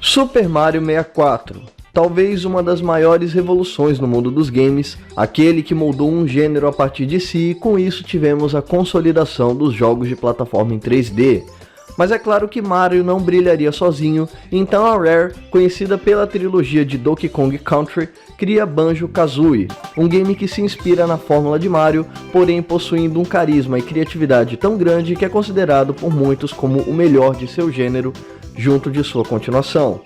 Super Mario 64, talvez uma das maiores revoluções no mundo dos games, aquele que moldou um gênero a partir de si e com isso tivemos a consolidação dos jogos de plataforma em 3D. Mas é claro que Mario não brilharia sozinho, então a Rare, conhecida pela trilogia de Donkey Kong Country, cria Banjo-Kazooie, um game que se inspira na fórmula de Mario, porém possuindo um carisma e criatividade tão grande que é considerado por muitos como o melhor de seu gênero, junto de sua continuação.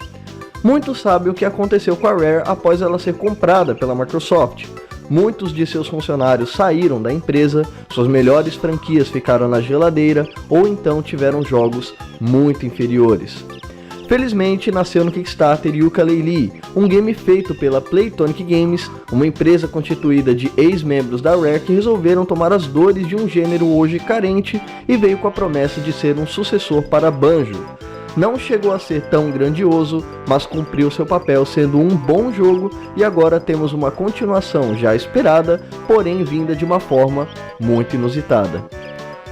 Muitos sabem o que aconteceu com a Rare após ela ser comprada pela Microsoft. Muitos de seus funcionários saíram da empresa, suas melhores franquias ficaram na geladeira ou então tiveram jogos muito inferiores. Felizmente nasceu no Kickstarter Yooka-Laylee, um game feito pela Playtonic Games, uma empresa constituída de ex-membros da Rare que resolveram tomar as dores de um gênero hoje carente e veio com a promessa de ser um sucessor para Banjo. Não chegou a ser tão grandioso, mas cumpriu seu papel sendo um bom jogo e agora temos uma continuação já esperada, porém vinda de uma forma muito inusitada.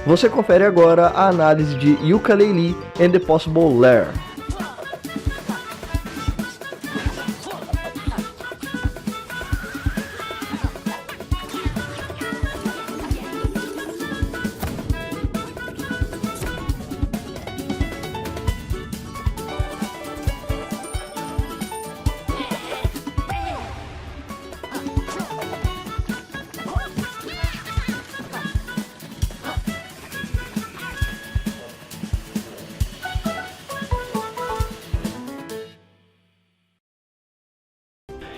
Você confere agora a análise de Yooka-Laylee and the Possible Lair.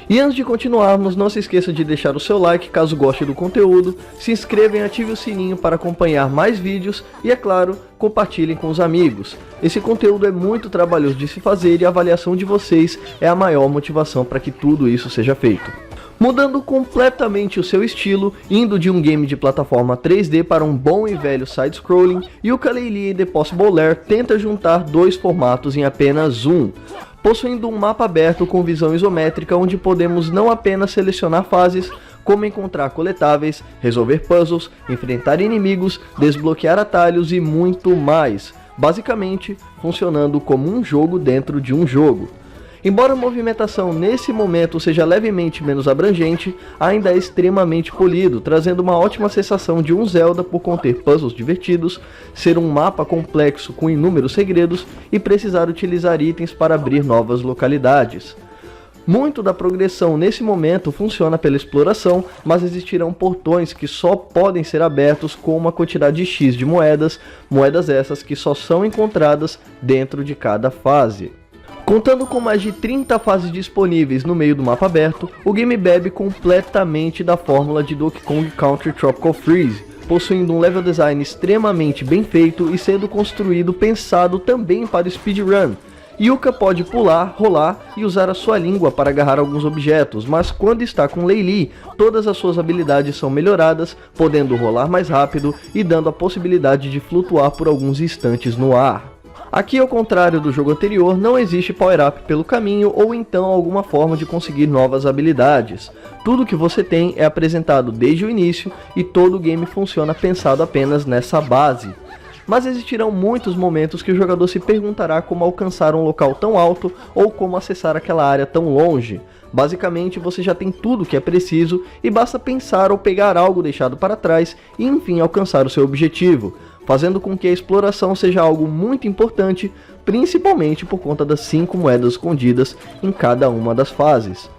E antes de continuarmos, não se esqueça de deixar o seu like caso goste do conteúdo, se inscreva e ative o sininho para acompanhar mais vídeos e, é claro, compartilhem com os amigos. Esse conteúdo é muito trabalhoso de se fazer e a avaliação de vocês é a maior motivação para que tudo isso seja feito. Mudando completamente o seu estilo, indo de um game de plataforma 3D para um bom e velho side-scrolling, Yooka-Laylee and the Possible Lair tenta juntar dois formatos em apenas um. Possuindo um mapa aberto com visão isométrica onde podemos não apenas selecionar fases, como encontrar coletáveis, resolver puzzles, enfrentar inimigos, desbloquear atalhos e muito mais, basicamente funcionando como um jogo dentro de um jogo. Embora a movimentação nesse momento seja levemente menos abrangente, ainda é extremamente polido, trazendo uma ótima sensação de um Zelda por conter puzzles divertidos, ser um mapa complexo com inúmeros segredos e precisar utilizar itens para abrir novas localidades. Muito da progressão nesse momento funciona pela exploração, mas existirão portões que só podem ser abertos com uma quantidade X de moedas essas que só são encontradas dentro de cada fase. Contando com mais de 30 fases disponíveis no meio do mapa aberto, o game bebe completamente da fórmula de Donkey Kong Country Tropical Freeze, possuindo um level design extremamente bem feito e sendo construído pensado também para speedrun. Yuka pode pular, rolar e usar a sua língua para agarrar alguns objetos, mas quando está com Laylee, todas as suas habilidades são melhoradas, podendo rolar mais rápido e dando a possibilidade de flutuar por alguns instantes no ar. Aqui, ao contrário do jogo anterior, não existe power-up pelo caminho ou então alguma forma de conseguir novas habilidades. Tudo que você tem é apresentado desde o início e todo o game funciona pensado apenas nessa base. Mas existirão muitos momentos que o jogador se perguntará como alcançar um local tão alto ou como acessar aquela área tão longe. Basicamente, você já tem tudo o que é preciso e basta pensar ou pegar algo deixado para trás e enfim alcançar o seu objetivo, fazendo com que a exploração seja algo muito importante, principalmente por conta das 5 moedas escondidas em cada uma das fases.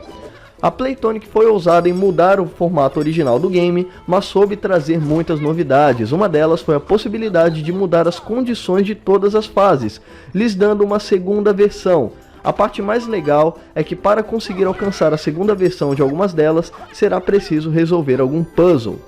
A Playtonic foi ousada em mudar o formato original do game, mas soube trazer muitas novidades. Uma delas foi a possibilidade de mudar as condições de todas as fases, lhes dando uma segunda versão. A parte mais legal é que para conseguir alcançar a segunda versão de algumas delas, será preciso resolver algum puzzle.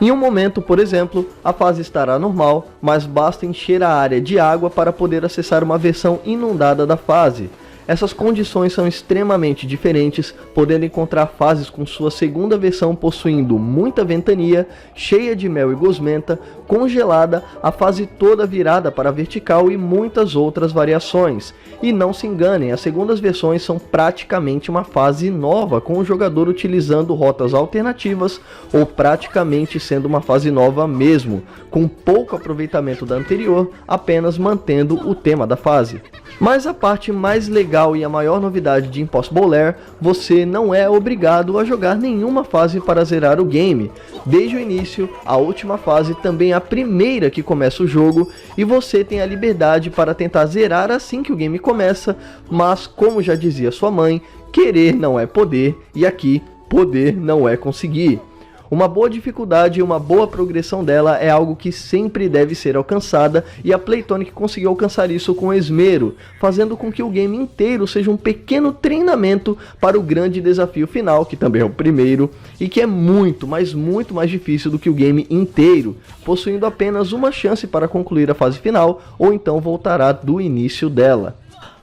Em um momento, por exemplo, a fase estará normal, mas basta encher a área de água para poder acessar uma versão inundada da fase. Essas condições são extremamente diferentes, podendo encontrar fases com sua segunda versão possuindo muita ventania, cheia de mel e gosmenta, congelada, a fase toda virada para vertical e muitas outras variações. E não se enganem, as segundas versões são praticamente uma fase nova, com o jogador utilizando rotas alternativas ou praticamente sendo uma fase nova mesmo, com pouco aproveitamento da anterior, apenas mantendo o tema da fase. Mas a parte mais legal e a maior novidade de Impossible Lair, você não é obrigado a jogar nenhuma fase para zerar o game. Desde o início, a última fase também é a primeira que começa o jogo, e você tem a liberdade para tentar zerar assim que o game começa, mas como já dizia sua mãe, querer não é poder, e aqui, poder não é conseguir. Uma boa dificuldade e uma boa progressão dela é algo que sempre deve ser alcançada, e a Playtonic conseguiu alcançar isso com esmero, fazendo com que o game inteiro seja um pequeno treinamento para o grande desafio final, que também é o primeiro, e que é muito, mas muito mais difícil do que o game inteiro, possuindo apenas uma chance para concluir a fase final, ou então voltará do início dela.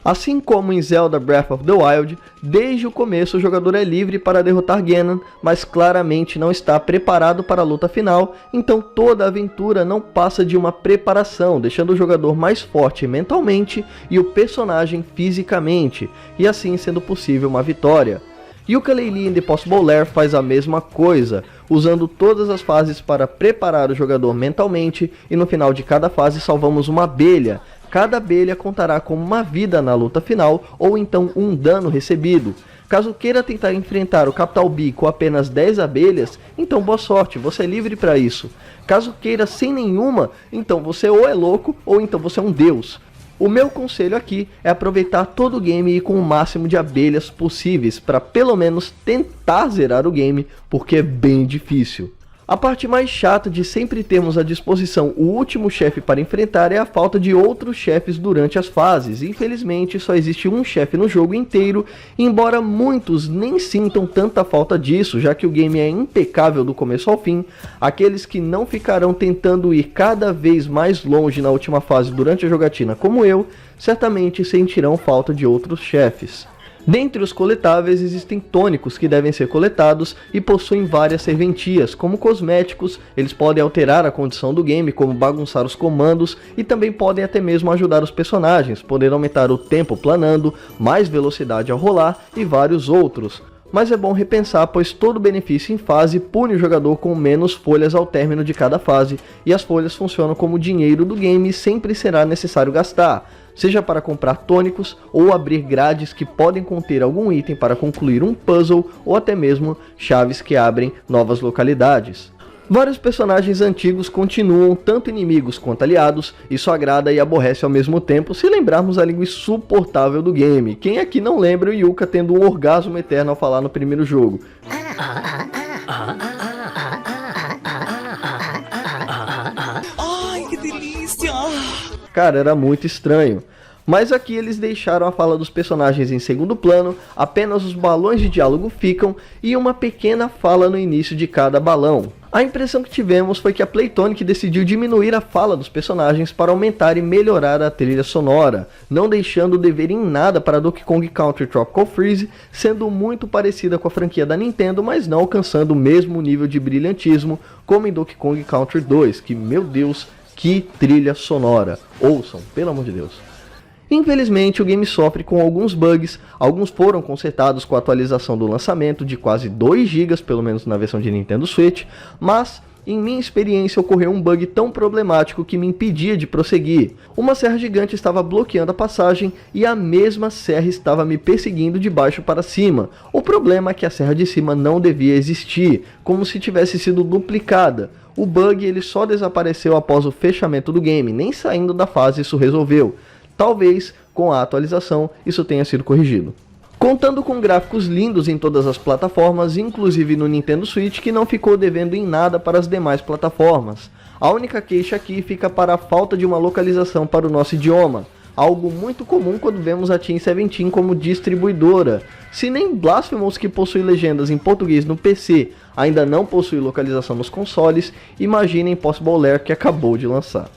Assim como em Zelda Breath of the Wild, desde o começo o jogador é livre para derrotar Ganon, mas claramente não está preparado para a luta final, então toda a aventura não passa de uma preparação, deixando o jogador mais forte mentalmente e o personagem fisicamente, e assim sendo possível uma vitória. Yooka-Laylee em The Impossible Lair faz a mesma coisa, usando todas as fases para preparar o jogador mentalmente, e no final de cada fase salvamos uma abelha. Cada abelha contará como uma vida na luta final, ou então um dano recebido. Caso queira tentar enfrentar o Capital B com apenas 10 abelhas, então boa sorte, você é livre para isso. Caso queira sem nenhuma, então você ou é louco, ou então você é um deus. O meu conselho aqui é aproveitar todo o game e ir com o máximo de abelhas possíveis, para pelo menos tentar zerar o game, porque é bem difícil. A parte mais chata de sempre termos à disposição o último chefe para enfrentar é a falta de outros chefes durante as fases. Infelizmente só existe um chefe no jogo inteiro, embora muitos nem sintam tanta falta disso, já que o game é impecável do começo ao fim. Aqueles que não ficarão tentando ir cada vez mais longe na última fase durante a jogatina como eu, certamente sentirão falta de outros chefes. Dentre os coletáveis existem tônicos que devem ser coletados e possuem várias serventias. Como cosméticos, eles podem alterar a condição do game, como bagunçar os comandos, e também podem até mesmo ajudar os personagens, podendo aumentar o tempo planando, mais velocidade ao rolar e vários outros. Mas é bom repensar, pois todo benefício em fase pune o jogador com menos folhas ao término de cada fase, e as folhas funcionam como dinheiro do game e sempre será necessário gastar, seja para comprar tônicos ou abrir grades que podem conter algum item para concluir um puzzle, ou até mesmo chaves que abrem novas localidades. Vários personagens antigos continuam, tanto inimigos quanto aliados, isso agrada e aborrece ao mesmo tempo se lembrarmos a língua insuportável do game. Quem aqui não lembra o Yuka tendo um orgasmo eterno ao falar no primeiro jogo? Ai, que delícia! Cara, era muito estranho. Mas aqui eles deixaram a fala dos personagens em segundo plano, apenas os balões de diálogo ficam e uma pequena fala no início de cada balão. A impressão que tivemos foi que a Playtonic decidiu diminuir a fala dos personagens para aumentar e melhorar a trilha sonora, não deixando o dever em nada para Donkey Kong Country Tropical Freeze, sendo muito parecida com a franquia da Nintendo, mas não alcançando o mesmo nível de brilhantismo como em Donkey Kong Country 2, que, meu Deus, que trilha sonora. Ouçam, pelo amor de Deus. Infelizmente o game sofre com alguns bugs, alguns foram consertados com a atualização do lançamento de quase 2 GB, pelo menos na versão de Nintendo Switch, mas em minha experiência ocorreu um bug tão problemático que me impedia de prosseguir. Uma serra gigante estava bloqueando a passagem e a mesma serra estava me perseguindo de baixo para cima. O problema é que a serra de cima não devia existir, como se tivesse sido duplicada. O bug ele só desapareceu após o fechamento do game, nem saindo da fase isso resolveu. Talvez, com a atualização, isso tenha sido corrigido. Contando com gráficos lindos em todas as plataformas, inclusive no Nintendo Switch, que não ficou devendo em nada para as demais plataformas. A única queixa aqui fica para a falta de uma localização para o nosso idioma, algo muito comum quando vemos a Team 17 como distribuidora. Se nem Blasphemous, que possui legendas em português no PC, ainda não possui localização nos consoles, imaginem Impossible Lair, que acabou de lançar.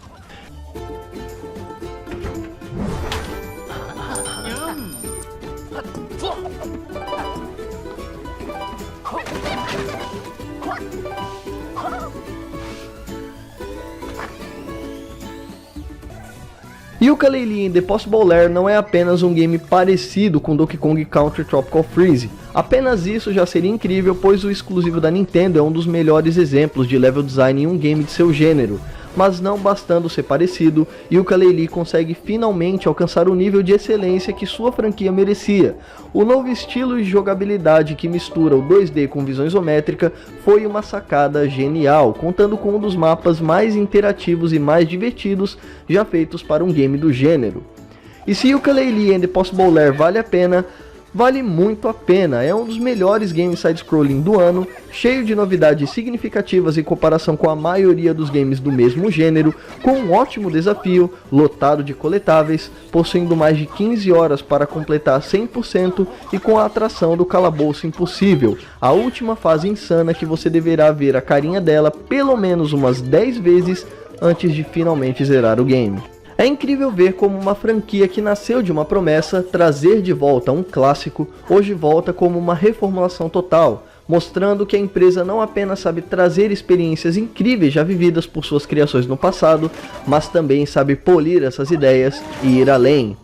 Yooka-Laylee em The Impossible Lair não é apenas um game parecido com Donkey Kong Country Tropical Freeze. Apenas isso já seria incrível, pois o exclusivo da Nintendo é um dos melhores exemplos de level design em um game de seu gênero. mas não bastando ser parecido, Yooka-Laylee consegue finalmente alcançar o nível de excelência que sua franquia merecia. O novo estilo de jogabilidade que mistura o 2D com visão isométrica foi uma sacada genial, contando com um dos mapas mais interativos e mais divertidos já feitos para um game do gênero. E se Yooka-Laylee and the Impossible Lair vale a pena, vale muito a pena. É um dos melhores games side-scrolling do ano, cheio de novidades significativas em comparação com a maioria dos games do mesmo gênero, com um ótimo desafio, lotado de coletáveis, possuindo mais de 15 horas para completar 100% e com a atração do calabouço impossível, a última fase insana que você deverá ver a carinha dela pelo menos umas 10 vezes antes de finalmente zerar o game. É incrível ver como uma franquia que nasceu de uma promessa, trazer de volta um clássico, hoje volta como uma reformulação total, mostrando que a empresa não apenas sabe trazer experiências incríveis já vividas por suas criações no passado, mas também sabe polir essas ideias e ir além.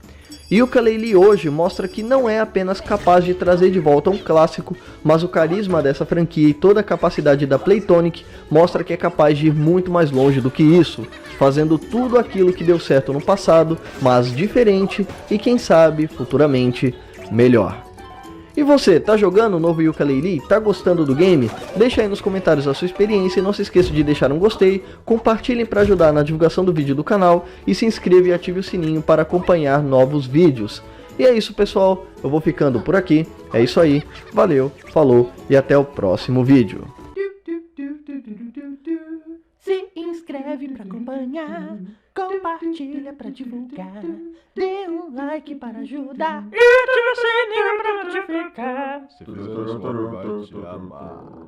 Yooka-Laylee hoje mostra que não é apenas capaz de trazer de volta um clássico, mas o carisma dessa franquia e toda a capacidade da Playtonic mostra que é capaz de ir muito mais longe do que isso, fazendo tudo aquilo que deu certo no passado, mas diferente e quem sabe, futuramente, melhor. E você, tá jogando o novo Yooka-Laylee? Tá gostando do game? Deixa aí nos comentários a sua experiência e não se esqueça de deixar um gostei, compartilhem para ajudar na divulgação do vídeo do canal e se inscreva e ative o sininho para acompanhar novos vídeos. E é isso, pessoal, eu vou ficando por aqui, é isso aí, valeu, falou e até o próximo vídeo. Se inscreve pra acompanhar, compartilha pra divulgar, dê um like para ajudar e ativa o sininho pra notificar. Se fizer isso, vai te amar.